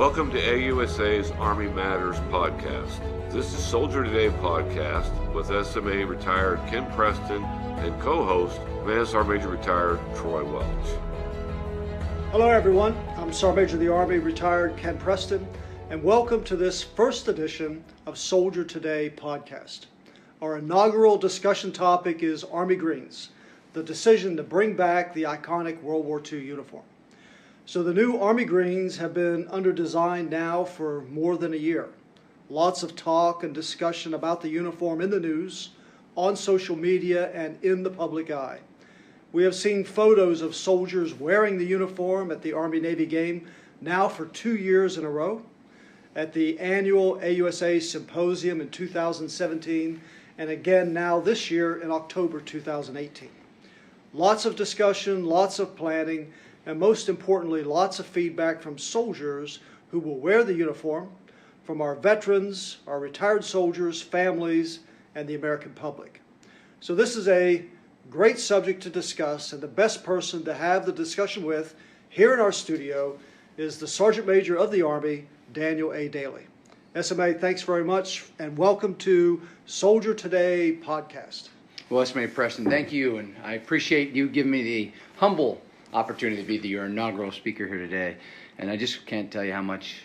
Welcome to AUSA's Army Matters podcast. This is Soldier Today podcast with SMA retired Ken Preston and co-host Command Sergeant Major retired Troy Welch. Hello everyone, I'm Sergeant Major of the Army retired Ken Preston, and welcome to this first edition of Soldier Today podcast. Our inaugural discussion topic is Army Greens, the decision to bring back the iconic World War II uniform. So the new Army Greens have been under design now for more than a year. Lots of talk and discussion about the uniform in the news, on social media, and in the public eye. We have seen photos of soldiers wearing the uniform at the Army-Navy game now for 2 years in a row, at the annual AUSA Symposium in 2017, and again now this year in October 2018. Lots of discussion, lots of planning, and most importantly, lots of feedback from soldiers who will wear the uniform, from our veterans, our retired soldiers, families, and the American public. So this is a great subject to discuss, and the best person to have the discussion with here in our studio is the Sergeant Major of the Army, Daniel A. Dailey. SMA, thanks very much, and welcome to Soldier Today podcast. Well, SMA Preston, thank you, and I appreciate you giving me the humble opportunity to be your inaugural speaker here today. And I just can't tell you how much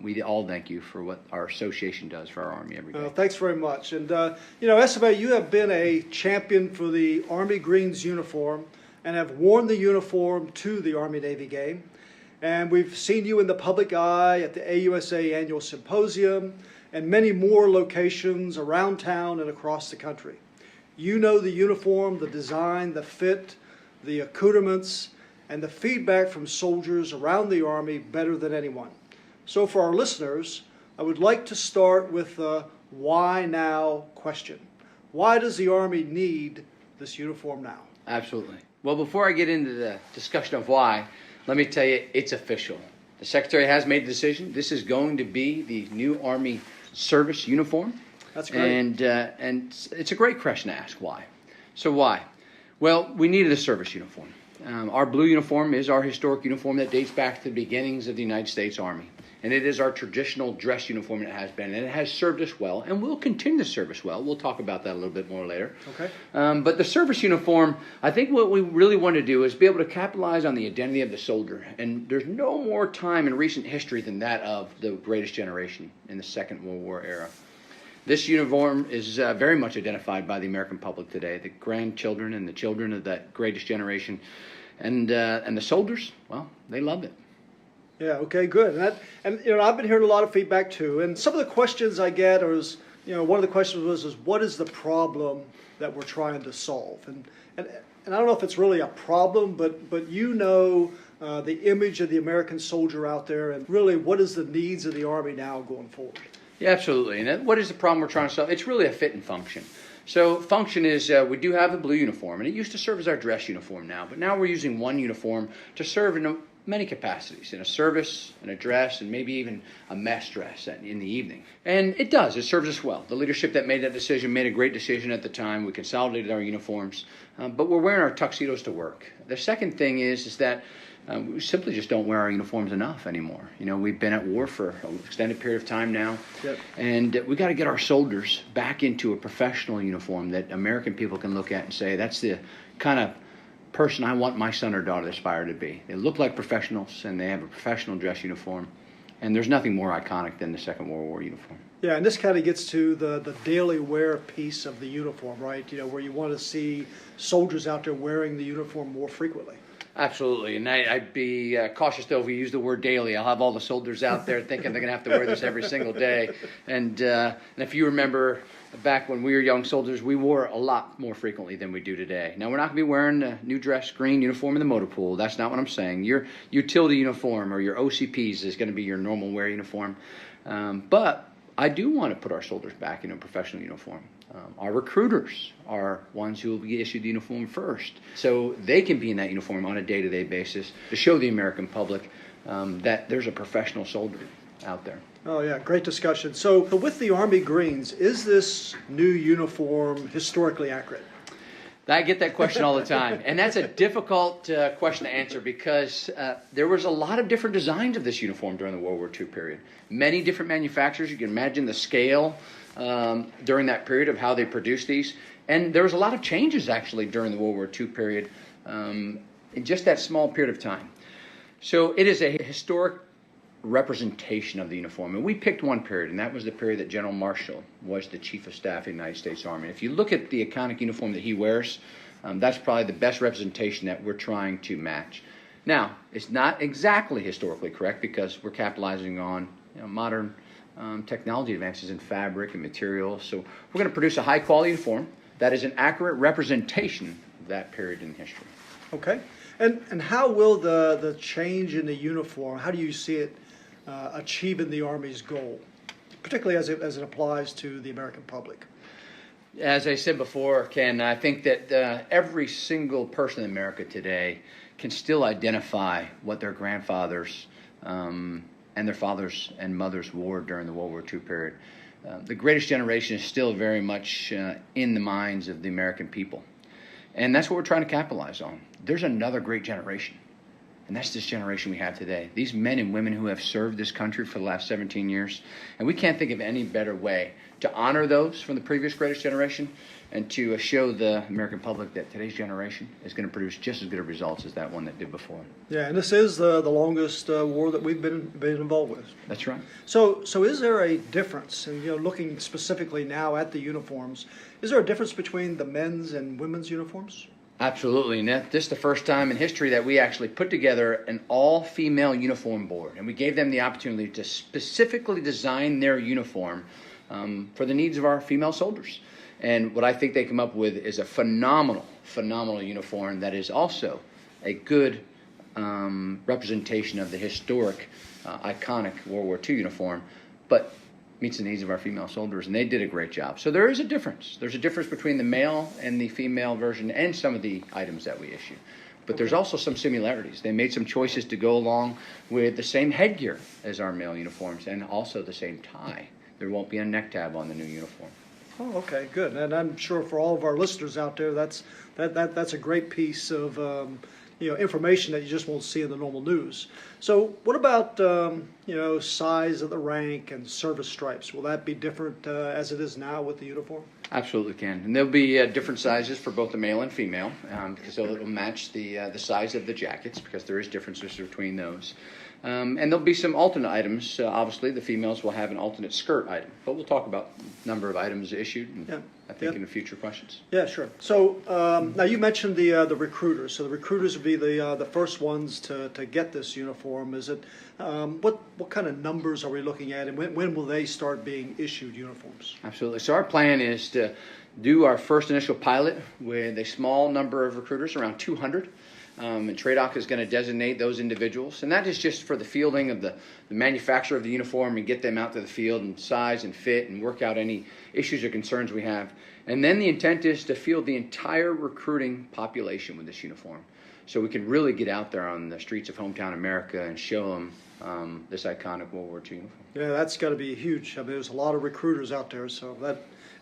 we all thank you for what our association does for our Army every day. Thanks very much. And, SMA, you have been a champion for the Army Greens uniform and have worn the uniform to the Army-Navy game. And we've seen you in the public eye at the AUSA Annual Symposium and many more locations around town and across the country. You know the uniform, the design, the fit, the accoutrements, and the feedback from soldiers around the Army better than anyone. So for our listeners, I would like to start with the why now question. Why does the Army need this uniform now? Absolutely. Well, before I get into the discussion of why, let me tell you, it's official. The Secretary has made the decision. This is going to be the new Army service uniform. That's great. And it's a great question to ask why. So why? Well, we needed a service uniform. Our blue uniform is our historic uniform that dates back to the beginnings of the United States Army. And it is our traditional dress uniform that it has been. And it has served us well and will continue to serve us well. We'll talk about that a little bit more later. Okay. But the service uniform, I think what we really want to do is be able to capitalize on the identity of the soldier. And there's no more time in recent history than that of the greatest generation in the Second World War era. This uniform is very much identified by the American public today, the grandchildren and the children of that greatest generation. And the soldiers, well, they love it. Yeah, okay, good. And I've been hearing a lot of feedback too. And some of the questions I get is, one of the questions was what is the problem that we're trying to solve? And I don't know if it's really a problem, but the image of the American soldier out there, and really what is the needs of the Army now going forward? Yeah, absolutely. And what is the problem we're trying to solve? It's really a fit and function. So function is we do have a blue uniform, and it used to serve as our dress uniform now, but now we're using one uniform to serve in many capacities, in a service, in a dress, and maybe even a mess dress in the evening. And it does. It serves us well. The leadership that made that decision made a great decision at the time. We consolidated our uniforms, but we're wearing our tuxedos to work. The second thing is that we simply just don't wear our uniforms enough anymore. We've been at war for an extended period of time now, Yep. And we got to get our soldiers back into a professional uniform that American people can look at and say, that's the kind of person I want my son or daughter to aspire to be. They look like professionals, and they have a professional dress uniform, and there's nothing more iconic than the Second World War uniform. Yeah, and this kind of gets to the daily wear piece of the uniform, right? Where you want to see soldiers out there wearing the uniform more frequently. Absolutely, and I'd be cautious though if we use the word daily. I'll have all the soldiers out there thinking they're going to have to wear this every single day. And if you remember back when we were young soldiers, we wore a lot more frequently than we do today. Now, we're not going to be wearing the new dress green uniform in the motor pool. That's not what I'm saying. Your utility uniform or your OCPs is going to be your normal wear uniform. But I do want to put our soldiers back in a professional uniform. Our recruiters are ones who will be issued the uniform first, so they can be in that uniform on a day-to-day basis to show the American public that there's a professional soldier out there. Oh yeah, great discussion. So with the Army Greens, is this new uniform historically accurate? I get that question all the time, and that's a difficult question to answer because there was a lot of different designs of this uniform during the World War II period. Many different manufacturers. You can imagine the scale during that period of how they produced these, and there was a lot of changes actually during the World War II period in just that small period of time. So it is a historic representation of the uniform, and we picked one period, and that was the period that General Marshall was the Chief of Staff of the United States Army. If you look at the iconic uniform that he wears, that's probably the best representation that we're trying to match. Now, it's not exactly historically correct because we're capitalizing on modern technology advances in fabric and materials. So we're going to produce a high-quality uniform that is an accurate representation of that period in history. Okay. And how will the change in the uniform, how do you see it achieving the Army's goal, particularly as it applies to the American public? As I said before, Ken, I think that every single person in America today can still identify what their grandfathers and their fathers and mothers wore during the World War II period. The greatest generation is still very much in the minds of the American people. And that's what we're trying to capitalize on. There's another great generation, and that's this generation we have today. These men and women who have served this country for the last 17 years, and we can't think of any better way to honor those from the previous greatest generation and to show the American public that today's generation is going to produce just as good of results as that one that did before. Yeah, and this is the longest war that we've been involved with. That's right. So is there a difference, and looking specifically now at the uniforms, is there a difference between the men's and women's uniforms? Absolutely, and this is the first time in history that we actually put together an all-female uniform board, and we gave them the opportunity to specifically design their uniform for the needs of our female soldiers. And what I think they come up with is a phenomenal uniform that is also a good representation of the historic, iconic World War II uniform, but meets the needs of our female soldiers, and they did a great job. So there is a difference. There's a difference between the male and the female version and some of the items that we issue. But there's also some similarities. They made some choices to go along with the same headgear as our male uniforms and also the same tie. There won't be a neck tab on the new uniform. Oh, okay, good. And I'm sure for all of our listeners out there, that's a great piece of information that you just won't see in the normal news. So, what about size of the rank and service stripes? Will that be different as it is now with the uniform? Absolutely can, and there'll be different sizes for both the male and female because it'll match the size of the jackets because there is differences between those. And there'll be some alternate items. Obviously, the females will have an alternate skirt item, but we'll talk about number of items issued, and I think in the future questions. Yeah, sure. So now you mentioned the recruiters. So the recruiters would be the first ones to get this uniform. Is it what kind of numbers are we looking at, and when will they start being issued uniforms? Absolutely. So our plan is to do our first initial pilot with a small number of recruiters, around 200. And TRADOC is going to designate those individuals, and that is just for the fielding of the manufacture of the uniform and get them out to the field and size and fit and work out any issues or concerns we have. And then the intent is to field the entire recruiting population with this uniform, so we can really get out there on the streets of hometown America and show them this iconic World War II uniform. Yeah, that's got to be huge. I mean, there's a lot of recruiters out there, so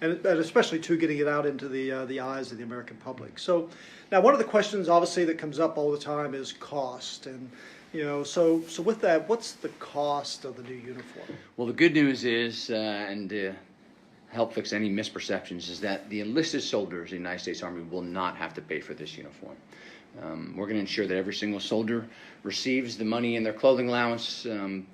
and especially too getting it out into the eyes of the American public. So now one of the questions obviously that comes up all the time is cost, and so with that, what's the cost of the new uniform? Well, the good news is, and to help fix any misperceptions, is that the enlisted soldiers of the United States Army will not have to pay for this uniform. We're going to ensure that every single soldier receives the money in their clothing allowance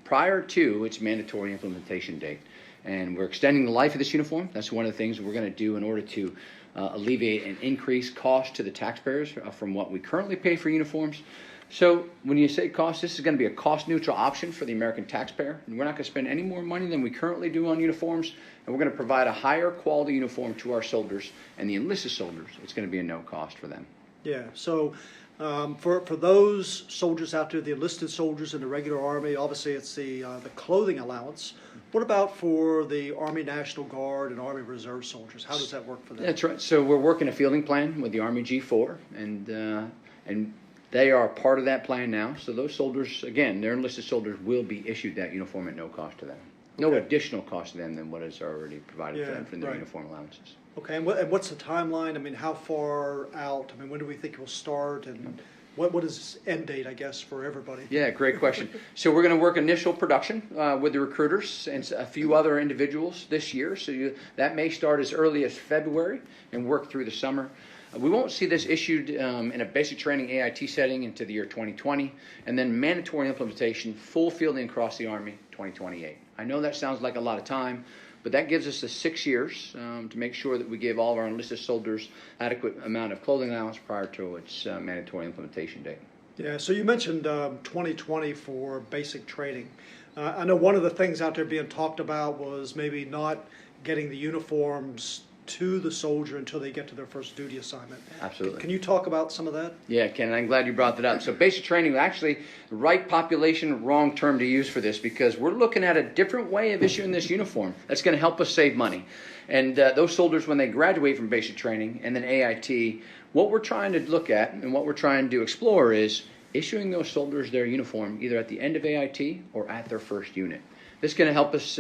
prior to its mandatory implementation date. And we're extending the life of this uniform. That's one of the things we're going to do in order to alleviate an increased cost to the taxpayers from what we currently pay for uniforms. So when you say cost, this is going to be a cost-neutral option for the American taxpayer. And we're not going to spend any more money than we currently do on uniforms. And we're going to provide a higher quality uniform to our soldiers. And the enlisted soldiers, it's going to be a no cost for them. Yeah, so for those soldiers out there, the enlisted soldiers in the regular Army, obviously it's the clothing allowance. What about for the Army National Guard and Army Reserve soldiers? How does that work for them? That's right. So we're working a fielding plan with the Army G4, and they are part of that plan now. So those soldiers, again, their enlisted soldiers will be issued that uniform at no cost to them. No additional cost to them than what is already provided for them from their uniform allowances. Okay, and what's the timeline? I mean, how far out? I mean, when do we think it will start, and what is end date, I guess, for everybody? Yeah, great question. So we're going to work initial production with the recruiters and a few other individuals this year. So that may start as early as February and work through the summer. We won't see this issued in a basic training AIT setting into the year 2020, and then mandatory implementation, full fielding across the Army, 2028. I know that sounds like a lot of time, but that gives us the 6 years to make sure that we give all of our enlisted soldiers adequate amount of clothing allowance prior to its mandatory implementation date. Yeah, so you mentioned 2020 for basic training. I know one of the things out there being talked about was maybe not getting the uniforms to the soldier until they get to their first duty assignment. Absolutely. Can you talk about some of that? Yeah, Ken, I'm glad you brought that up. So basic training, actually, the right population, wrong term to use for this, because we're looking at a different way of issuing this uniform that's going to help us save money. And those soldiers, when they graduate from basic training and then AIT, what we're trying to look at and what we're trying to explore is issuing those soldiers their uniform either at the end of AIT or at their first unit. This is going to help us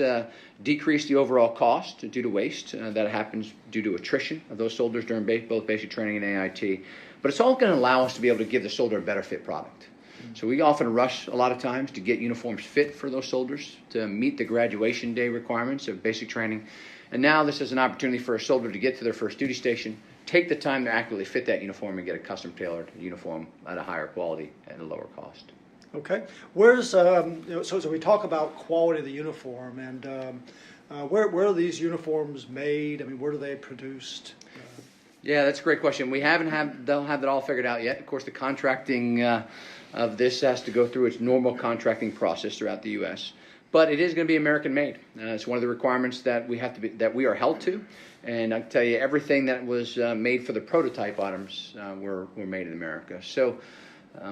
decrease the overall cost due to waste that happens due to attrition of those soldiers during both basic training and AIT. But it's all going to allow us to be able to give the soldier a better fit product. So we often rush a lot of times to get uniforms fit for those soldiers to meet the graduation day requirements of basic training. And now this is an opportunity for a soldier to get to their first duty station, take the time to accurately fit that uniform and get a custom tailored uniform at a higher quality at a lower cost. Okay. Where's so we talk about quality of the uniform, and where are these uniforms made? I mean, where are they produced? Yeah, that's a great question. We don't have that all figured out yet. Of course, the contracting of this has to go through its normal contracting process throughout the U.S. But it is going to be American made. It's one of the requirements that we are held to. And I can tell you, everything that was made for the prototype items were made in America. So.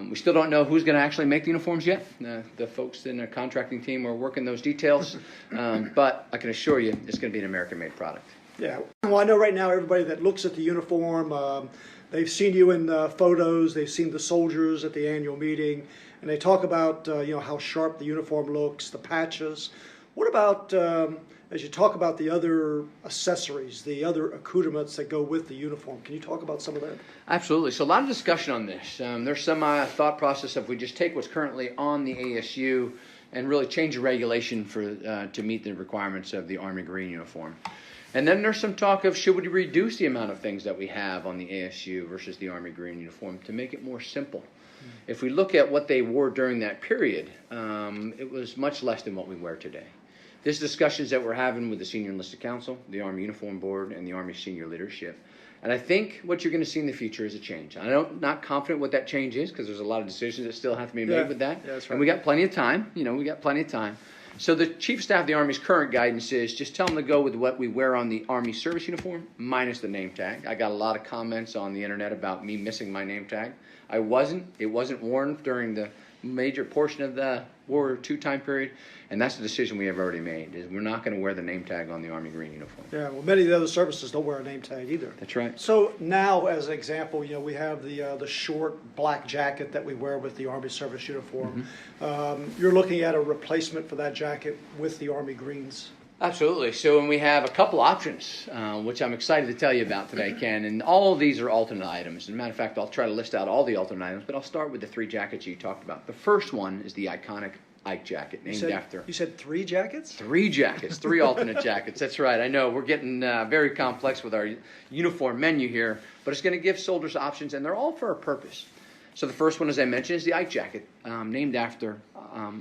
We still don't know who's going to actually make the uniforms yet. The folks in the contracting team are working those details, but I can assure you it's going to be an American-made product. Yeah. Well, I know right now everybody that looks at the uniform, they've seen you in photos, they've seen the soldiers at the annual meeting, and they talk about how sharp the uniform looks, the patches. What about as you talk about the other accessories, the other accoutrements that go with the uniform? Can you talk about some of that? Absolutely. So a lot of discussion on this. There's some thought process of we just take what's currently on the ASU and really change the regulation to meet the requirements of the Army Green uniform. And then there's some talk of should we reduce the amount of things that we have on the ASU versus the Army Green uniform to make it more simple. If we look at what they wore during that period, it was much less than what we wear today. This discussions that we're having with the Senior Enlisted Council, the Army Uniform Board, and the Army Senior Leadership. And I think what you're going to see in the future is a change. I'm not confident what that change is because there's a lot of decisions that still have to be made with that. Yeah, that's right. And we got plenty of time. We got plenty of time. So the Chief of Staff of the Army's current guidance is just tell them to go with what we wear on the Army service uniform minus the name tag. I got a lot of comments on the internet about me missing my name tag. It wasn't worn during the major portion of the World War II time period, and that's the decision we have already made, is we're not going to wear the name tag on the Army Green uniform. Yeah, well, many of the other services don't wear a name tag either. That's right. So now, as an example, we have the short black jacket that we wear with the Army service uniform. Mm-hmm. You're looking at a replacement for that jacket with the Army Greens. Absolutely. So when we have a couple options, which I'm excited to tell you about today, Ken, and all of these are alternate items. As a matter of fact, I'll try to list out all the alternate items, but I'll start with the three jackets you talked about. The first one is the iconic Ike Jacket, named after... You said three jackets? Three jackets, three alternate jackets. That's right. I know we're getting very complex with our uniform menu here, but it's going to give soldiers options, and they're all for a purpose. So the first one, as I mentioned, is the Ike Jacket, named after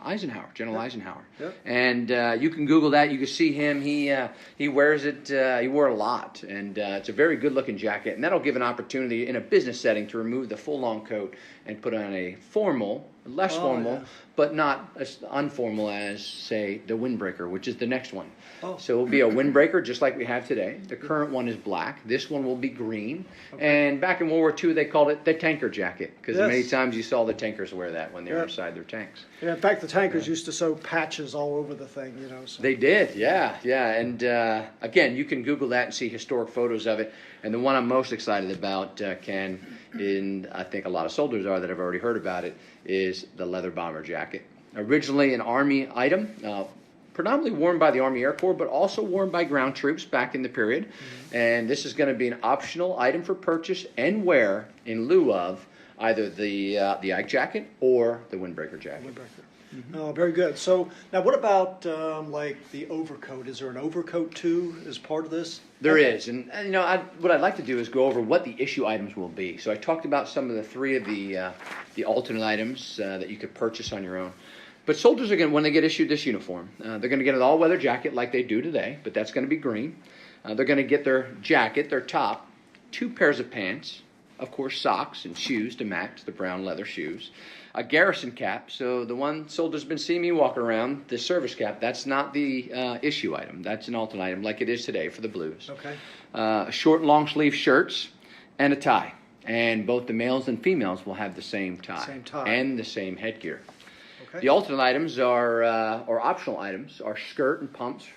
Eisenhower, General Eisenhower. Yep. And you can Google that. You can see him. He wears it. He wore it a lot, and it's a very good-looking jacket. And that'll give an opportunity in a business setting to remove the full long coat and put on a formal, less formal, but not as informal as, say, the windbreaker, which is the next one. Oh. So it will be a windbreaker just like we have today. The current one is black. This one will be green. Okay. And back in World War II, they called it the tanker jacket because many times you saw the tankers wear that when they were inside their tanks. Yeah, in fact, the tankers used to sew patches all over the thing, So. They did, yeah. And again, you can Google that and see historic photos of it. And the one I'm most excited about, Ken, and I think a lot of soldiers are that have already heard about it, is the leather bomber jacket. Originally an Army item, predominantly worn by the Army Air Corps, but also worn by ground troops back in the period. And this is going to be an optional item for purchase and wear in lieu of either the Ike Jacket or the Windbreaker Jacket. Oh, very good. So now what about like the overcoat? Is there an overcoat too as part of this? There is. And what I'd like to do is go over what the issue items will be. So I talked about some of the three of the alternate items that you could purchase on your own. But soldiers are going to, when they get issued this uniform, they're going to get an all-weather jacket like they do today, but that's going to be green. They're going to get their jacket, their top, 2 pairs of pants, of course socks and shoes to match the brown leather shoes, a garrison cap. So the one soldiers been seeing me walk around, the service cap, that's not the issue item. That's an alternate item like it is today for the blues. Okay. Short and long sleeve shirts and a tie. And both the males and females will have the same tie. Same tie. And the same headgear. Okay. The alternate items are, or optional items, are skirt and pumps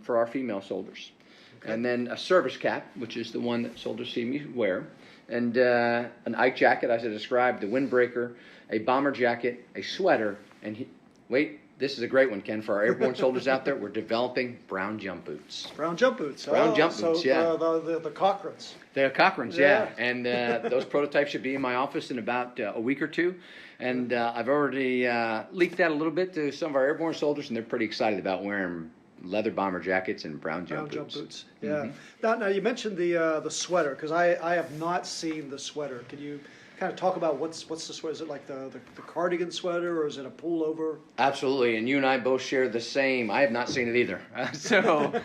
for our female soldiers. Okay. And then a service cap, which is the one that soldiers see me wear. And an Ike jacket, as I described, the windbreaker, a bomber jacket, a sweater, and this is a great one, Ken, for our airborne soldiers out there. We're developing brown jump boots. Brown jump boots. Brown jump boots, yeah. The Cochranes. They're Cochranes, yeah. And those prototypes should be in my office in about a week or two. And I've already leaked that a little bit to some of our airborne soldiers, and they're pretty excited about wearing leather bomber jackets and brown jump boots. Yeah. Now you mentioned the sweater, because I have not seen the sweater. Can you kind of talk about what's the sweater? Is it like the cardigan sweater, or is it a pullover? Absolutely, and you and I both share the same. I have not seen it either. So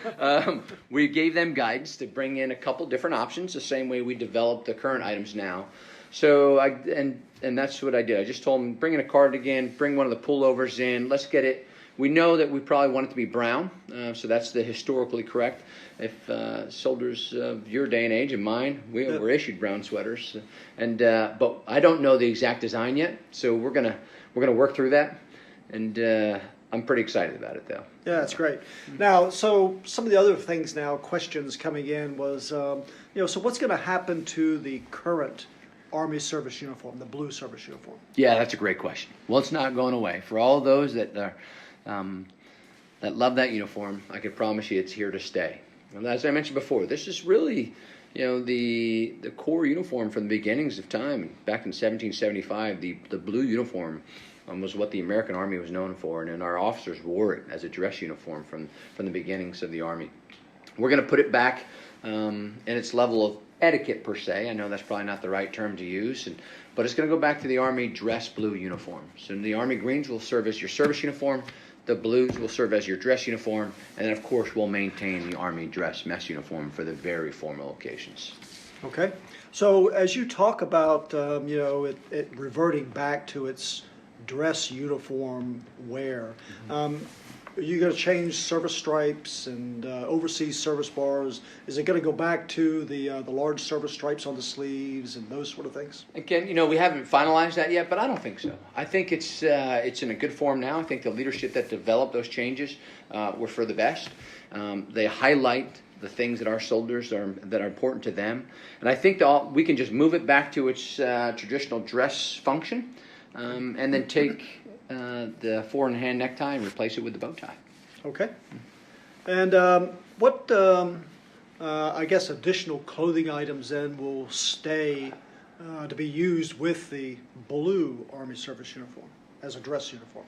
we gave them guidance to bring in a couple different options, the same way we developed the current items now. So and that's what I did. I just told them, bring in a cardigan, bring one of the pullovers in, let's get it. We know that we probably want it to be brown, so that's the historically correct. If soldiers of your day and age and mine, we're issued brown sweaters, and but I don't know the exact design yet, so we're gonna work through that, and I'm pretty excited about it though. Yeah, that's great. Now, so some of the other things now, questions coming in was, so what's going to happen to the current Army service uniform, the blue service uniform? Yeah, that's a great question. Well, it's not going away. For all those that are that love that uniform, I can promise you it's here to stay. And as I mentioned before, this is really, the core uniform from the beginnings of time. Back in 1775, the blue uniform was what the American Army was known for, and our officers wore it as a dress uniform from the beginnings of the Army. We're going to put it back in its level of etiquette per se. I know that's probably not the right term to use, but it's going to go back to the Army dress blue uniform. So the Army greens will serve as your service uniform, the blues will serve as your dress uniform, and then of course we'll maintain the Army dress mess uniform for the very formal occasions. Okay. So as you talk about, it reverting back to its dress uniform wear, are you going to change service stripes and overseas service bars? Is it going to go back to the large service stripes on the sleeves and those sort of things? Again, we haven't finalized that yet, but I don't think so. I think it's in a good form now. I think the leadership that developed those changes were for the best. They highlight the things that our soldiers that are important to them, and I think we can just move it back to its traditional dress function, and then take the four-in-hand necktie and replace it with the bow tie. Okay. And what, I guess, additional clothing items then will stay to be used with the blue Army service uniform as a dress uniform?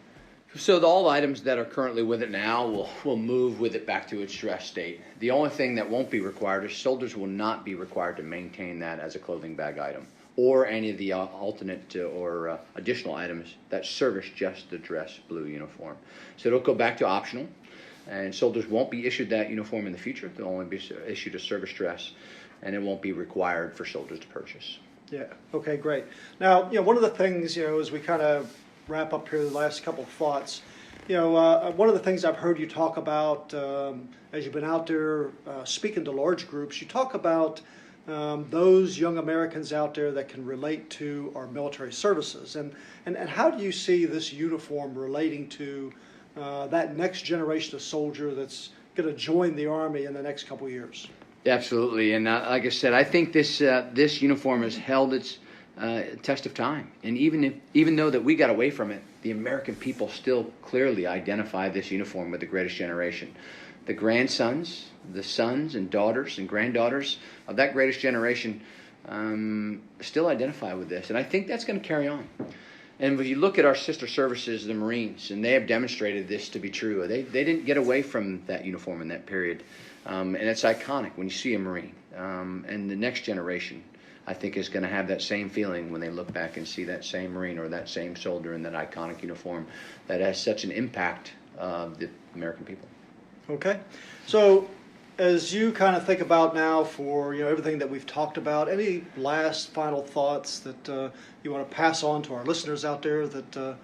So all the items that are currently with it now will move with it back to its dress state. The only thing that won't be required is soldiers will not be required to maintain that as a clothing bag item, or any of the alternate or additional items that service just the dress blue uniform. So it'll go back to optional, and soldiers won't be issued that uniform in the future. They'll only be issued a service dress, and it won't be required for soldiers to purchase. Yeah, okay, great. Now, one of the things, as we kind of wrap up here the last couple of thoughts, one of the things I've heard you talk about as you've been out there speaking to large groups, you talk about those young Americans out there that can relate to our military services. And how do you see this uniform relating to that next generation of soldier that's going to join the Army in the next couple of years? Absolutely, and like I said, I think this uniform has held its test of time. And even though that we got away from it, the American people still clearly identify this uniform with the greatest generation. The grandsons, the sons and daughters and granddaughters of that greatest generation still identify with this. And I think that's going to carry on. And when you look at our sister services, the Marines, and they have demonstrated this to be true. They didn't get away from that uniform in that period. And it's iconic when you see a Marine. And the next generation, I think, is going to have that same feeling when they look back and see that same Marine or that same soldier in that iconic uniform that has such an impact on the American people. Okay. So as you kind of think about now for everything that we've talked about, any last final thoughts that you want to pass on to our listeners out there that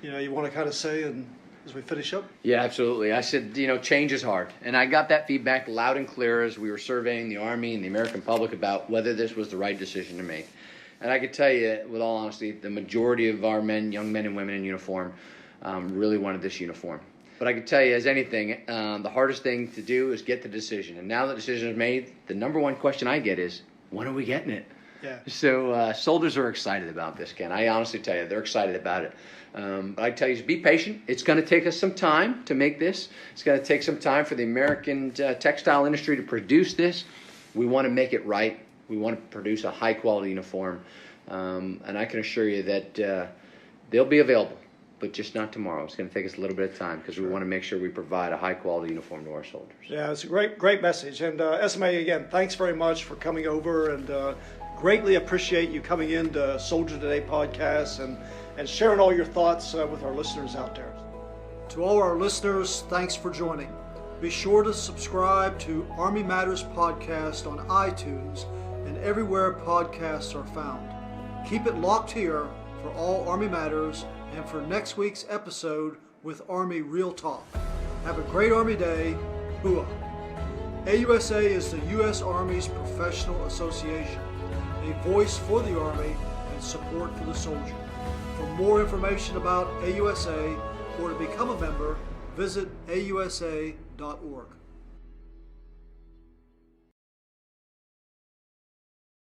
you want to kind of say and as we finish up? Yeah, absolutely. I said, change is hard. And I got that feedback loud and clear as we were surveying the Army and the American public about whether this was the right decision to make. And I could tell you, with all honesty, the majority of our young men and women in uniform really wanted this uniform. But I can tell you, as anything, the hardest thing to do is get the decision. And now the decision is made, the number one question I get is, when are we getting it? Yeah. So soldiers are excited about this, Ken. I honestly tell you, they're excited about it. But I tell you, be patient. It's going to take us some time to make this. It's going to take some time for the American textile industry to produce this. We want to make it right. We want to produce a high-quality uniform. And I can assure you that they'll be available, but just not tomorrow. It's going to take us a little bit of time because we want to make sure we provide a high-quality uniform to our soldiers. Yeah, it's a great message. And SMA, again, thanks very much for coming over, and greatly appreciate you coming in to Soldier Today podcast and sharing all your thoughts with our listeners out there. To all our listeners, thanks for joining. Be sure to subscribe to Army Matters Podcast on iTunes and everywhere podcasts are found. Keep it locked here for all Army Matters and for next week's episode with Army Real Talk. Have a great Army Day. Hooah. AUSA is the U.S. Army's professional association, a voice for the Army and support for the soldier. For more information about AUSA or to become a member, visit ausa.org.